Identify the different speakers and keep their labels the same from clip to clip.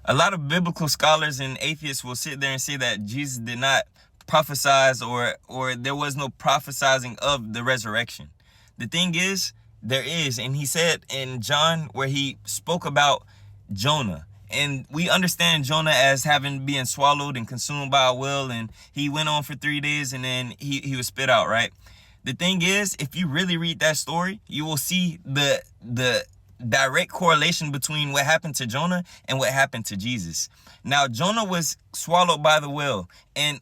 Speaker 1: A lot of biblical scholars and atheists will sit there and say that Jesus did not prophesize, or there was no prophesizing of the resurrection. The thing is, there is. And he said in John, where he spoke about Jonah, and we understand Jonah as having been swallowed and consumed by a whale, and he went on for 3 days and then he was spit out, right? The thing is, if you really read that story, you will see the direct correlation between what happened to Jonah and what happened to Jesus. Now, Jonah was swallowed by the whale, and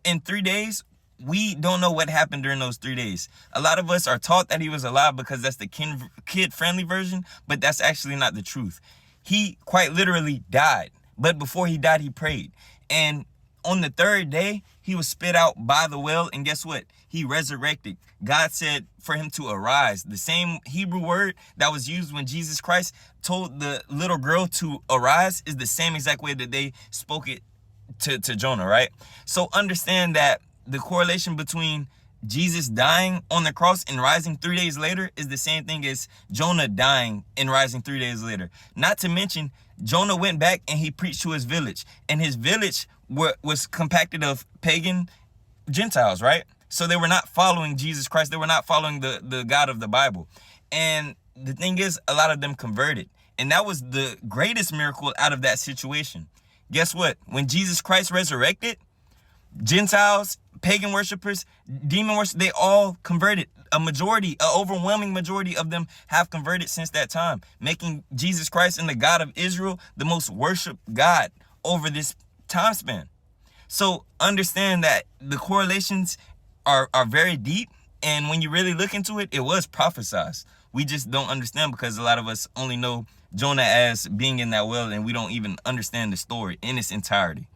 Speaker 1: in 3 days, we don't know what happened during those 3 days. A lot of us are taught that he was alive because that's the kid-friendly version, but that's actually not the truth. He quite literally died, but before he died, he prayed. And on the 3rd day, he was spit out by the whale, and guess what? He resurrected. God said for him to arise. The same Hebrew word that was used when Jesus Christ told the little girl to arise is the same exact way that they spoke it to Jonah, right? So understand that the correlation between Jesus dying on the cross and rising 3 days later is the same thing as Jonah dying and rising 3 days later. Not to mention, Jonah went back and he preached to his village, and his village was compacted of pagan Gentiles, right? So they were not following Jesus Christ. They were not following the God of the Bible. And the thing is, a lot of them converted. And that was the greatest miracle out of that situation. Guess what? When Jesus Christ resurrected, Gentiles, pagan worshipers, demon worshipers, they all converted. An overwhelming majority of them have converted since that time, making Jesus Christ and the God of Israel the most worshiped God over this time span. So understand that the correlations are very deep, and when you really look into it, it was prophesied. We just don't understand because a lot of us only know Jonah as being in that well, and we don't even understand the story in its entirety.